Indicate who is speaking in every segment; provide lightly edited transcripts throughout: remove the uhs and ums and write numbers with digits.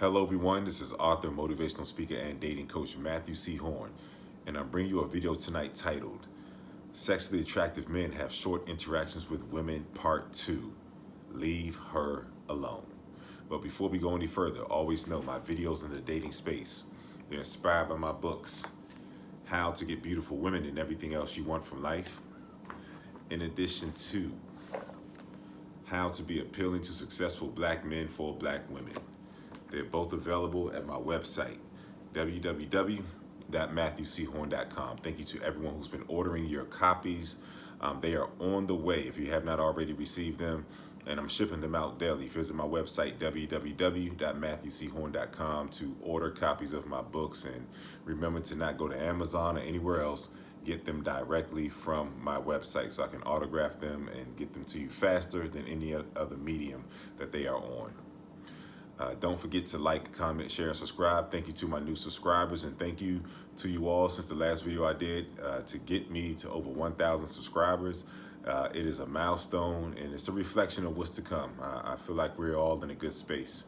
Speaker 1: Hello everyone, this is author, motivational speaker, and dating coach Matthew C. Horne, and I'm bringing you a video tonight titled, Sexually Attractive Men Have Short Interactions with Women, Part 2, Leave Her Alone. But before we go any further, always know my videos in the dating space, they're inspired by my books, How to Get Beautiful Women and Everything Else You Want from Life, in addition to How to Be Appealing to Successful Black Men for Black Women. They're both available at my website, www.matthewchorne.com. Thank you to everyone who's been ordering your copies. They are on the way if you have not already received them, and I'm shipping them out daily. Visit my website, www.matthewchorne.com, to order copies of my books. And remember to not go to Amazon or anywhere else. Get them directly from my website so I can autograph them and get them to you faster than any other medium that they are on. Don't forget to like, comment, share, and subscribe. Thank you to my new subscribers, and thank you to you all since the last video I did to get me to over 1,000 subscribers. It is a milestone, and it's a reflection of what's to come. I feel like we're all in a good space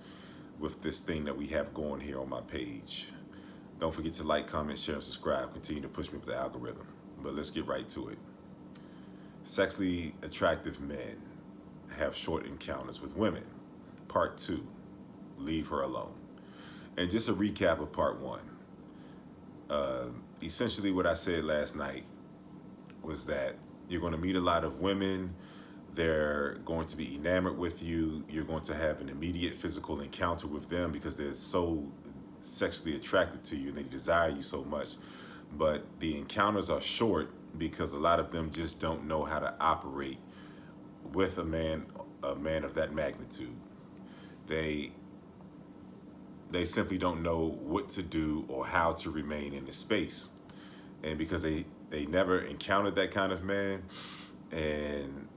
Speaker 1: with this thing that we have going here on my page. Don't forget to like, comment, share, and subscribe. Continue to push me with the algorithm. But let's get right to it. Sexually attractive men have short encounters with women. Part 2. Leave her alone. And just a recap of part 1. Essentially what I said last night was that you're going to meet a lot of women. They're going to be enamored with you. You're going to have an immediate physical encounter with them because they're so sexually attracted to you and they desire you so much. But the encounters are short because a lot of them just don't know how to operate with a man of that magnitude. They simply don't know what to do or how to remain in the space. And because they never encountered that kind of man, and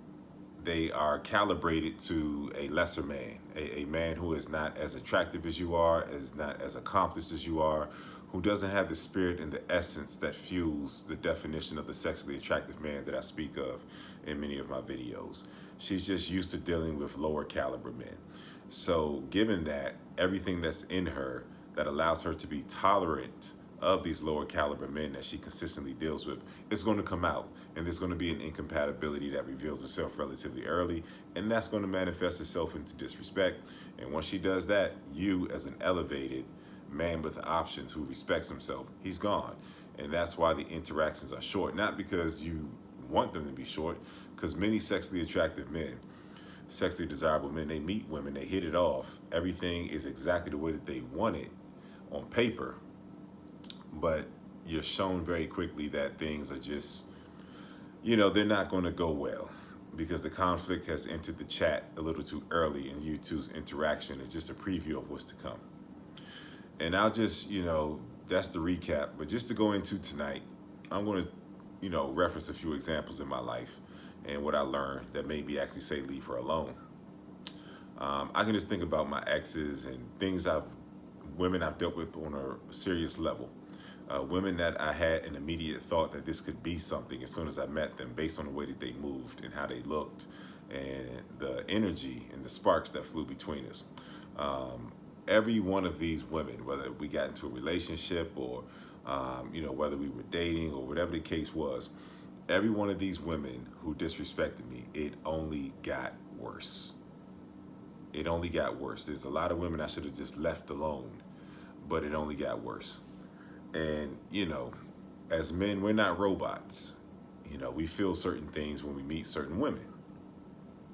Speaker 1: they are calibrated to a lesser man, a man who is not as attractive as you are, is not as accomplished as you are, who doesn't have the spirit and the essence that fuels the definition of the sexually attractive man that I speak of in many of my videos. She's just used to dealing with lower caliber men. So given that, everything that's in her that allows her to be tolerant of these lower caliber men that she consistently deals with is going to come out, and there's going to be an incompatibility that reveals itself relatively early, and that's going to manifest itself into disrespect. And once she does that, you as an elevated man with options who respects himself, he's gone. And that's why the interactions are short, not because you want them to be short, because many sexually attractive men, sexually desirable men, they meet women, they hit it off. Everything is exactly the way that they want it on paper, but you're shown very quickly that things are just, they're not going to go well because the conflict has entered the chat a little too early, and you two's interaction is just a preview of what's to come. And I'll just, that's the recap. But just to go into tonight, I'm going to, reference a few examples in my life and what I learned that made me actually say leave her alone. I can just think about my exes and women I've dealt with on a serious level. Women that I had an immediate thought that this could be something as soon as I met them, based on the way that they moved and how they looked and the energy and the sparks that flew between us. Every one of these women, whether we got into a relationship or, whether we were dating or whatever the case was, every one of these women who disrespected me, it only got worse. It only got worse. There's a lot of women I should have just left alone, but it only got worse. And, as men, we're not robots. We feel certain things when we meet certain women.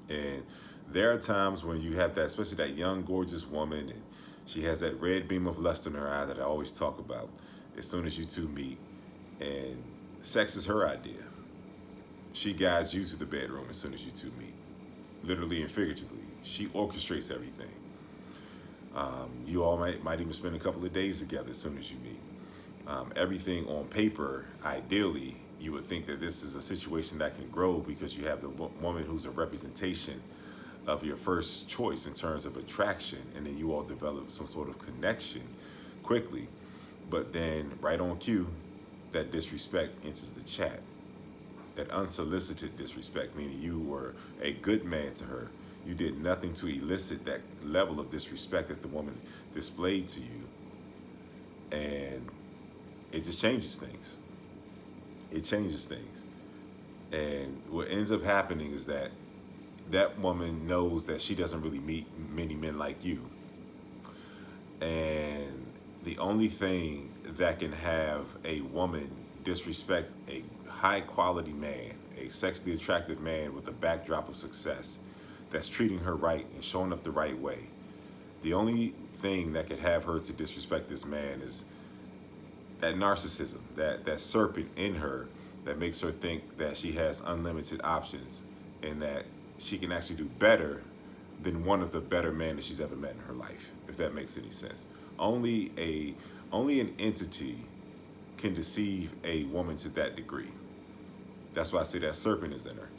Speaker 1: And there are times when you have that, especially that young, gorgeous woman, and she has that red beam of lust in her eye that I always talk about as soon as you two meet. And sex is her idea. She guides you to the bedroom as soon as you two meet, literally and figuratively. She orchestrates everything. You all might even spend a couple of days together as soon as you meet. Everything on paper, ideally, you would think that this is a situation that can grow because you have the woman who's a representation of your first choice in terms of attraction, and then you all develop some sort of connection quickly. But then right on cue, that disrespect enters the chat. That unsolicited disrespect, meaning you were a good man to her. You did nothing to elicit that level of disrespect that the woman displayed to you. And it just changes things. It changes things. And what ends up happening is that that woman knows that she doesn't really meet many men like you. And the only thing that can have a woman disrespect a high quality man, a sexually attractive man with a backdrop of success, that's treating her right and showing up the right way. The only thing that could have her to disrespect this man is that narcissism, that serpent in her that makes her think that she has unlimited options and that she can actually do better than one of the better men that she's ever met in her life, if that makes any sense. Only an entity can deceive a woman to that degree. That's why I say that serpent is in her.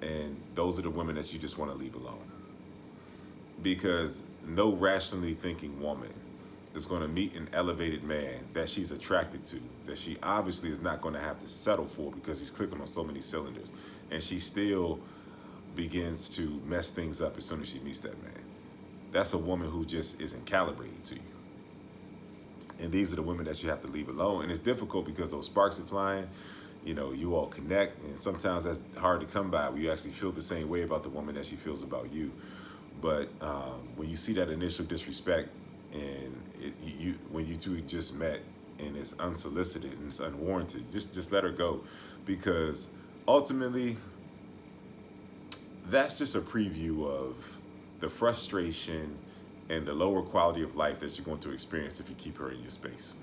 Speaker 1: And those are the women that you just want to leave alone. Because no rationally thinking woman is going to meet an elevated man that she's attracted to, that she obviously is not going to have to settle for because he's clicking on so many cylinders. And she still begins to mess things up as soon as she meets that man. That's a woman who just isn't calibrated to you. And these are the women that you have to leave alone. And it's difficult because those sparks are flying. You know, you all connect, and sometimes that's hard to come by where you actually feel the same way about the woman that she feels about you. But when you see that initial disrespect and when you two just met and it's unsolicited and it's unwarranted, just let her go, because ultimately that's just a preview of the frustration and the lower quality of life that you're going to experience if you keep her in your space.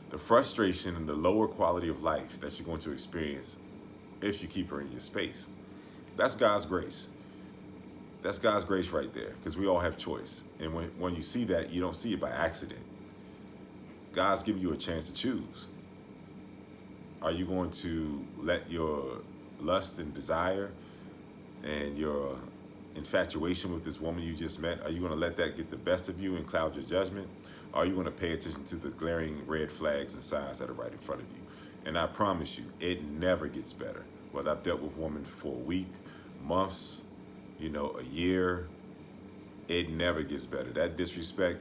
Speaker 1: The frustration and the lower quality of life that you're going to experience if you keep her in your space. That's God's grace. That's God's grace right there, because we all have choice. And when you see that, you don't see it by accident. God's giving you a chance to choose. Are you going to let your lust and desire and your infatuation with this woman you just met, are you going to let that get the best of you and cloud your judgment? Or are you going to pay attention to the glaring red flags and signs that are right in front of you? And I promise you, it never gets better. Whether I've dealt with a woman for a week, months, a year, it never gets better. That disrespect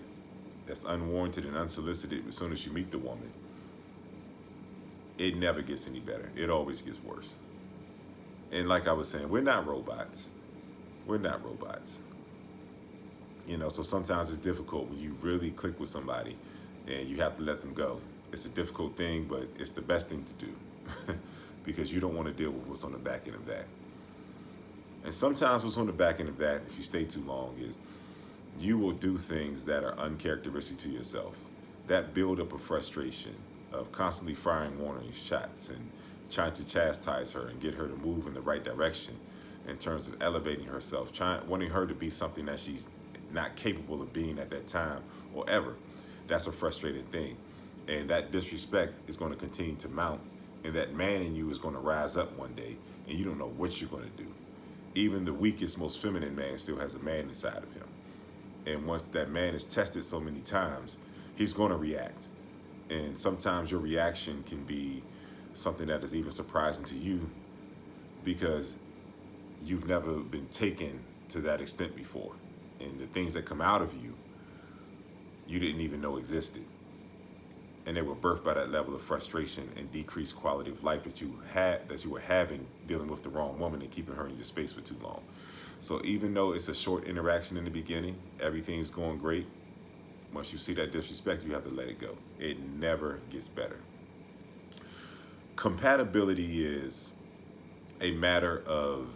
Speaker 1: that's unwarranted and unsolicited as soon as you meet the woman, it never gets any better. It always gets worse. And like I was saying, we're not robots. We're not robots. So sometimes it's difficult when you really click with somebody and you have to let them go. It's a difficult thing, but it's the best thing to do because you don't want to deal with what's on the back end of that. And sometimes what's on the back end of that, if you stay too long, is you will do things that are uncharacteristic to yourself. That build up of frustration, of constantly firing warning shots and trying to chastise her and get her to move in the right direction in terms of elevating herself, wanting her to be something that she's not capable of being at that time or ever. That's a frustrating thing. And that disrespect is going to continue to mount. And that man in you is going to rise up one day and you don't know what you're going to do. Even the weakest, most feminine man still has a man inside of him. And once that man is tested so many times, he's going to react. And sometimes your reaction can be something that is even surprising to you because you've never been taken to that extent before. And the things that come out of you, you didn't even know existed. And they were birthed by that level of frustration and decreased quality of life that you were having dealing with the wrong woman and keeping her in your space for too long. So even though it's a short interaction in the beginning, everything's going great. Once you see that disrespect, you have to let it go. It never gets better. Compatibility is a matter of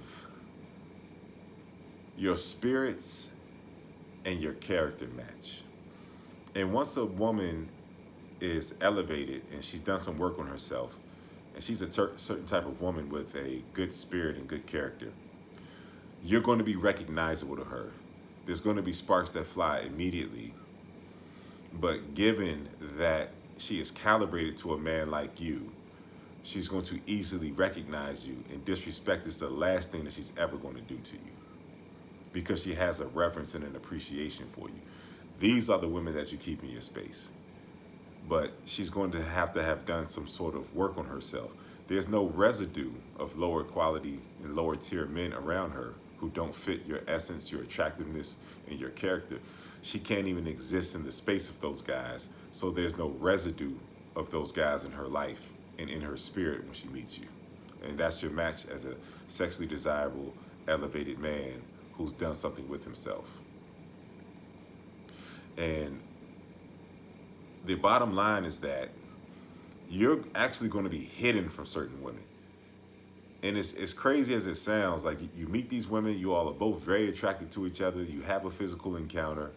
Speaker 1: your spirits and your character match. And once a woman is elevated and she's done some work on herself and she's a certain type of woman with a good spirit and good character, you're going to be recognizable to her. There's going to be sparks that fly immediately. But given that she is calibrated to a man like you, she's going to easily recognize you, and disrespect is the last thing that she's ever going to do to you because she has a reverence and an appreciation for you. These are the women that you keep in your space. But she's going to have done some sort of work on herself. There's no residue of lower quality and lower tier men around her who don't fit your essence, your attractiveness, and your character, she can't even exist in the space of those guys. So there's no residue of those guys in her life and in her spirit when she meets you. And that's your match as a sexually desirable, elevated man who's done something with himself. And the bottom line is that you're actually going to be hidden from certain women. And it's crazy as it sounds. Like, you meet these women, you all are both very attracted to each other, you have a physical encounter,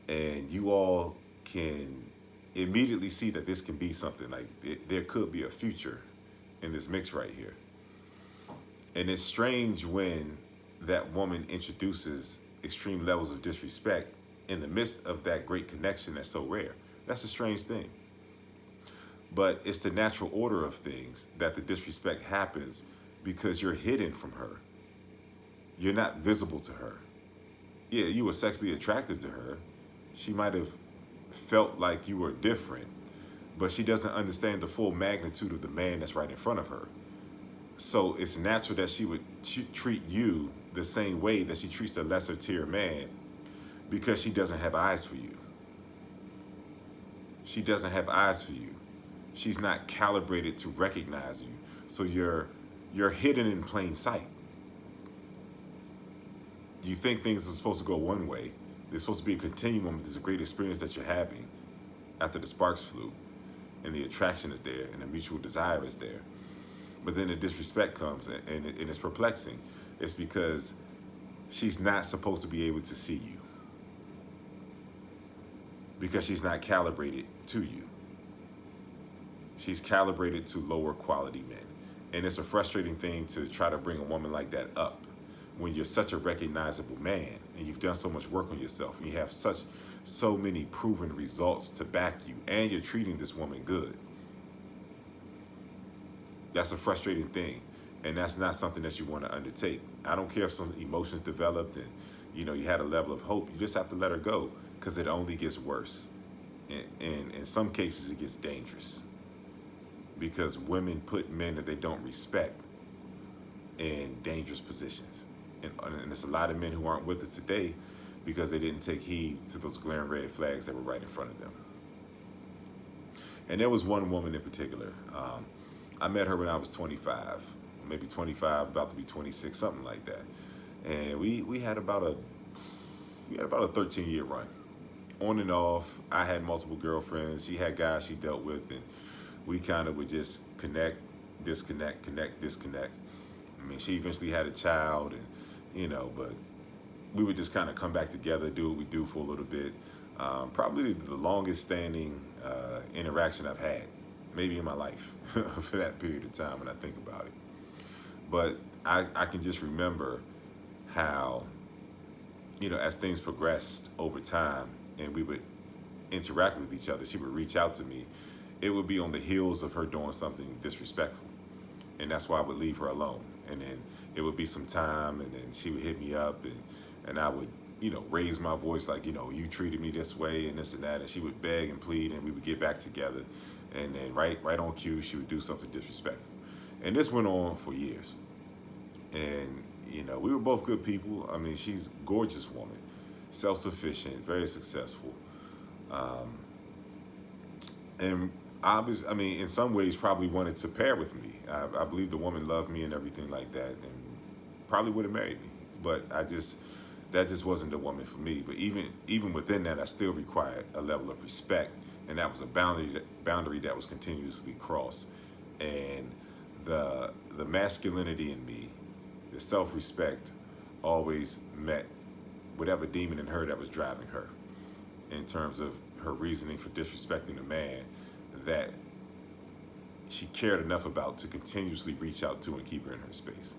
Speaker 1: and you all can immediately see that this can be something. Like, there could be a future in this mix right here. And it's strange when that woman introduces extreme levels of disrespect in the midst of that great connection that's so rare. That's a strange thing. But it's the natural order of things that the disrespect happens because you're hidden from her. You're not visible to her. Yeah, you were sexually attractive to her. She might have felt like you were different, but she doesn't understand the full magnitude of the man that's right in front of her. So it's natural that she would treat you the same way that she treats a lesser tier man, because she doesn't have eyes for you. She doesn't have eyes for you. She's not calibrated to recognize you. So you're hidden in plain sight. You think things are supposed to go one way. There's supposed to be a continuum. There's a great experience that you're having after the sparks flew, and the attraction is there, and the mutual desire is there. But then the disrespect comes, and it's perplexing. It's because she's not supposed to be able to see you, because she's not calibrated to you. She's calibrated to lower quality men. And it's a frustrating thing to try to bring a woman like that up when you're such a recognizable man and you've done so much work on yourself and you have so many proven results to back you, and you're treating this woman good. That's a frustrating thing, and that's not something that you want to undertake. I don't care if some emotions developed and you had a level of hope. You just have to let her go, because it only gets worse. And in some cases, it gets dangerous, because women put men that they don't respect in dangerous positions. And there's a lot of men who aren't with us today because they didn't take heed to those glaring red flags that were right in front of them. And there was one woman in particular. I met her when I was 25, maybe 25, about to be 26, something like that. And we had about a 13-year run, on and off. I had multiple girlfriends. She had guys she dealt with, and we kind of would just connect, disconnect, connect, disconnect. I mean, she eventually had a child, and but we would just kind of come back together, do what we do for a little bit. Probably the longest standing interaction I've had, maybe in my life, for that period of time when I think about it. But I can just remember how, as things progressed over time and we would interact with each other, she would reach out to me. It would be on the heels of her doing something disrespectful. And that's why I would leave her alone. And then it would be some time, and then she would hit me up, and I would, raise my voice like, you treated me this way and this and that. And she would beg and plead, and we would get back together. And then right on cue, she would do something disrespectful. And this went on for years. And, we were both good people. I mean, she's a gorgeous woman, self-sufficient, very successful. And obviously, I mean, in some ways, probably wanted to pair with me. I believe the woman loved me and everything like that, and probably would have married me. But that just wasn't the woman for me. But even within that, I still required a level of respect, and that was a boundary that was continuously crossed. And the masculinity in me, the self-respect, always met whatever demon in her that was driving her, in terms of her reasoning for disrespecting a man that she cared enough about to continuously reach out to and keep her in her space.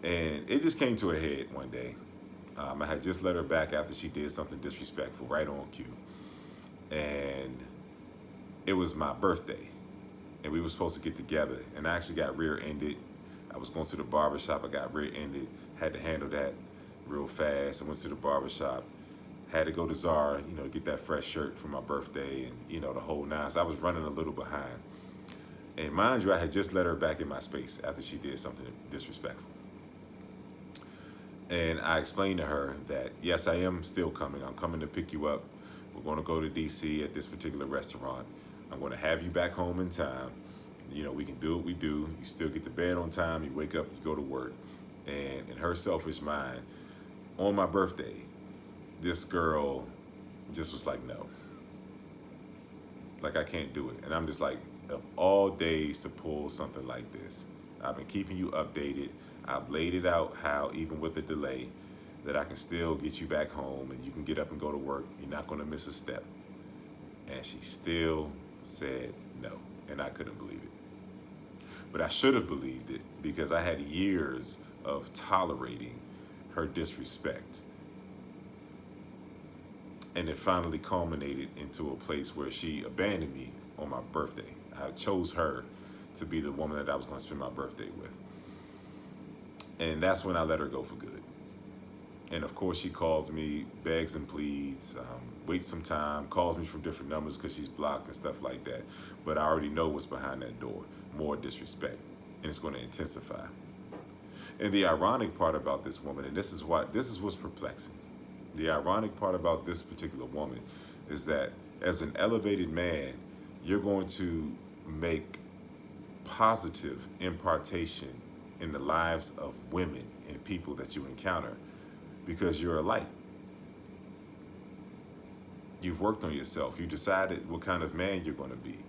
Speaker 1: And it just came to a head one day. I had just let her back after she did something disrespectful, right on cue. And it was my birthday, and we were supposed to get together, and I actually got rear-ended. I was going to the barbershop, I got rear-ended, had to handle that real fast. I went to the barbershop, had to go to Zara, get that fresh shirt for my birthday, and the whole nine. So I was running a little behind. And mind you, I had just let her back in my space after she did something disrespectful. And I explained to her that, yes, I am still coming. I'm coming to pick you up. We're going to go to DC at this particular restaurant. I'm going to have you back home in time. You know, we can do what we do. You still get to bed on time. You wake up, you go to work. And in her selfish mind, on my birthday, this girl just was like, no. Like, I can't do it. And I'm just like, of all days to pull something like this, I've been keeping you updated. I've laid it out how, even with the delay, that I can still get you back home and you can get up and go to work. You're not going to miss a step. And she still said no. And I couldn't believe it. But I should have believed it because I had years of tolerating her disrespect. And it finally culminated into a place where she abandoned me on my birthday. I chose her to be the woman that I was going to spend my birthday with. And that's when I let her go for good. And of course, she calls me, begs and pleads, waits some time, calls me from different numbers because she's blocked and stuff like that. But I already know what's behind that door, more disrespect, and it's going to intensify. And the ironic part about this woman, and this is what's perplexing. The ironic part about this particular woman is that as an elevated man, you're going to make positive impartation in the lives of women and people that you encounter because you're a light. You've worked on yourself. You decided what kind of man you're going to be.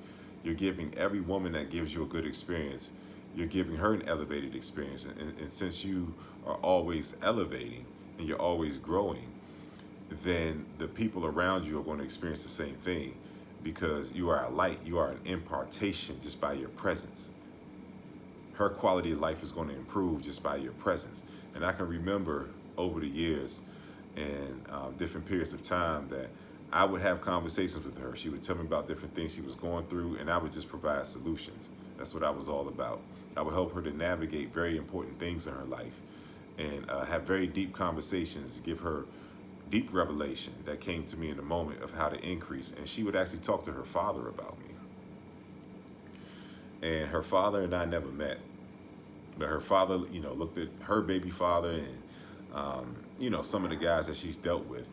Speaker 1: You're giving every woman that gives you a good experience, you're giving her an elevated experience. And since you are always elevating and you're always growing, then the people around you are going to experience the same thing because you are a light, you are an impartation just by your presence. Her quality of life is going to improve just by your presence. And I can remember over the years and different periods of time that I would have conversations with her. She would tell me about different things she was going through, and I would just provide solutions. That's what I was all about. I would help her to navigate very important things in her life and have very deep conversations, give her deep revelation that came to me in the moment of how to increase. And she would actually talk to her father about me. And her father and I never met. But her father, looked at her baby father and, some of the guys that she's dealt with.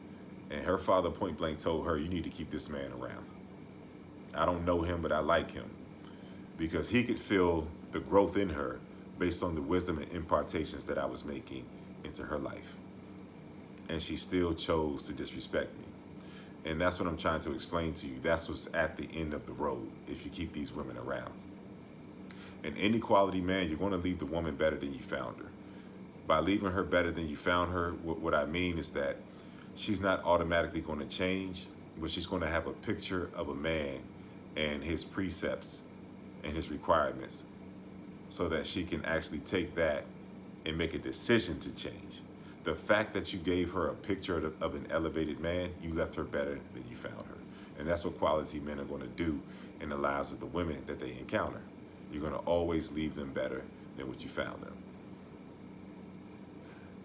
Speaker 1: And her father point blank told her, you need to keep this man around. I don't know him, but I like him. Because he could feel the growth in her based on the wisdom and impartations that I was making into her life. And she still chose to disrespect me. And that's what I'm trying to explain to you. That's what's at the end of the road if you keep these women around. And any quality man, you're going to leave the woman better than you found her. By leaving her better than you found her, what I mean is that she's not automatically going to change, but she's going to have a picture of a man and his precepts and his requirements so that she can actually take that and make a decision to change. The fact that you gave her a picture of an elevated man, you left her better than you found her. And that's what quality men are going to do in the lives of the women that they encounter. You're going to always leave them better than what you found them.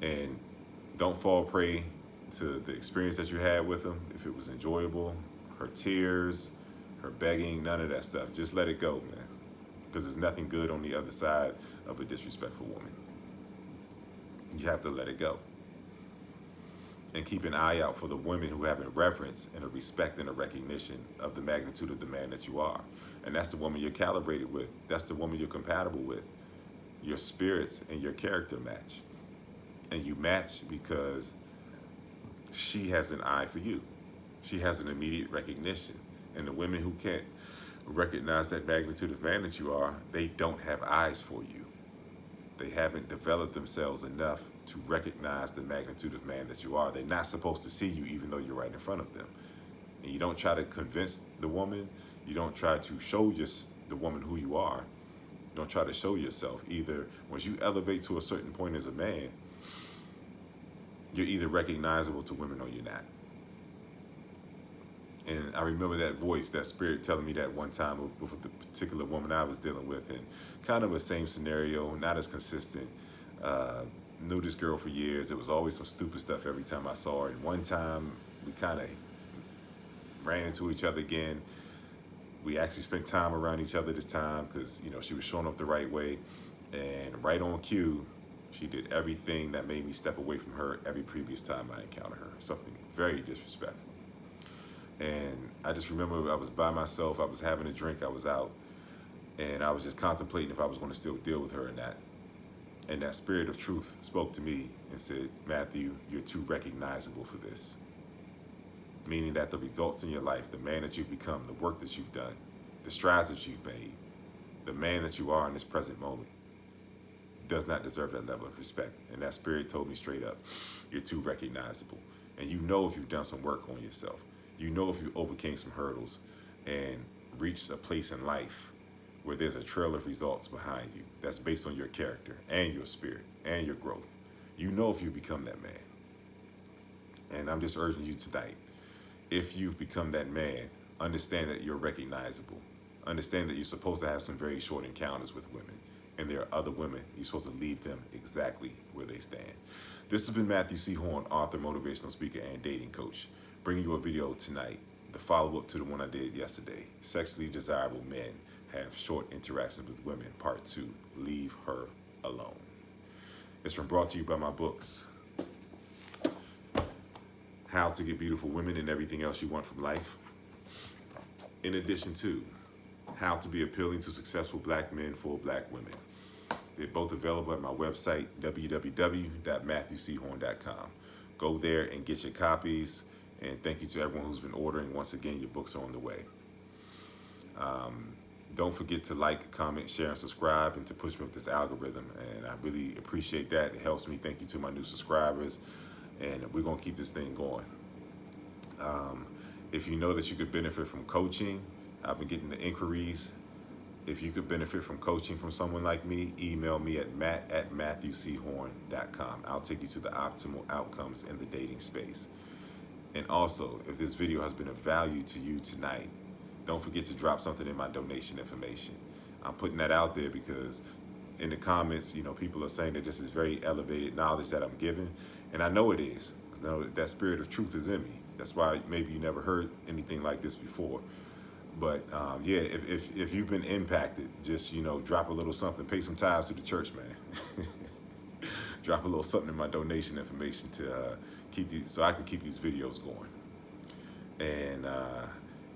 Speaker 1: And don't fall prey to the experience that you had with them. If it was enjoyable, her tears, her begging, none of that stuff. Just let it go, man. Because there's nothing good on the other side of a disrespectful woman. You have to let it go. And keep an eye out for the women who have a reverence and a respect and a recognition of the magnitude of the man that you are. And that's the woman you're calibrated with. That's the woman you're compatible with. Your spirits and your character match. And you match because she has an eye for you. She has an immediate recognition. And the women who can't recognize that magnitude of man that you are, they don't have eyes for you. They haven't developed themselves enough to recognize the magnitude of man that you are. They're not supposed to see you even though you're right in front of them. And you don't try to convince the woman. You don't try to show the woman who you are. Don't try to show yourself. Either once you elevate to a certain point as a man, you're either recognizable to women or you're not. And I remember that voice, that spirit telling me that one time with the particular woman I was dealing with, and kind of the same scenario, not as consistent. Knew this girl for years. There was always some stupid stuff every time I saw her. And one time we kind of ran into each other again. We actually spent time around each other this time because, she was showing up the right way. And right on cue, She did everything that made me step away from her every previous time I encountered her. Something very disrespectful. And I just remember I was by myself, I was having a drink, I was out, and I was just contemplating if I was going to still deal with her in that. And that spirit of truth spoke to me and said, Matthew, you're too recognizable for this. Meaning that the results in your life, the man that you've become, the work that you've done, the strides that you've made, the man that you are in this present moment, does not deserve that level of respect. And that spirit told me straight up, you're too recognizable. And you know if you've done some work on yourself. You know if you overcame some hurdles and reached a place in life where there's a trail of results behind you that's based on your character and your spirit and your growth. You know if you become that man. And I'm just urging you tonight, if you've become that man, understand that you're recognizable. Understand that you're supposed to have some very short encounters with women. And there are other women, you're supposed to leave them exactly where they stand. This has been Matthew C. Horne, author, motivational speaker, and dating coach, bringing you a video tonight, the follow-up to the one I did yesterday. Sexually desirable men have short interactions with women, part 2, leave her alone. It's been brought to you by my books, How to Get Beautiful Women and Everything Else You Want from Life, in addition to How to Be Appealing to Successful Black Men for Black Women. They're both available at my website, www.matthewchorne.com. Go there and get your copies, and thank you to everyone who's been ordering. Once again, your books are on the way. Don't forget to like, comment, share, and subscribe, and to push me up this algorithm, and I really appreciate that. It helps me. Thank you to my new subscribers, and we're going to keep this thing going. If you know that you could benefit from coaching, I've been getting the inquiries. If you could benefit from coaching from someone like me, email me at matt@matthewchorne.com. I'll take you to the optimal outcomes in the dating space. And also, if this video has been of value to you tonight, don't forget to drop something in my donation information. I'm putting that out there because in the comments, people are saying that this is very elevated knowledge that I'm giving. And I know it is. That spirit of truth is in me. That's why maybe you never heard anything like this before. But yeah, if you've been impacted, just, drop a little something, pay some tithes to the church, man. Drop a little something in my donation information to so I can keep these videos going. And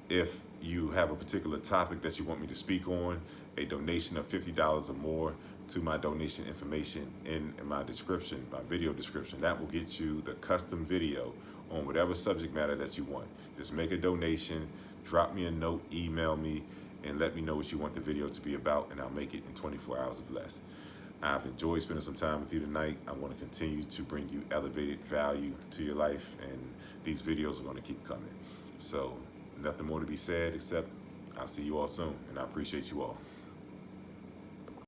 Speaker 1: if you have a particular topic that you want me to speak on, a donation of $50 or more to my donation information in my description, my video description, that will get you the custom video on whatever subject matter that you want. Just make a donation, drop me a note, email me, and let me know what you want the video to be about, and I'll make it in 24 hours or less. I've enjoyed spending some time with you tonight. I want to continue to bring you elevated value to your life, and these videos are going to keep coming. So nothing more to be said except I'll see you all soon, and I appreciate you all.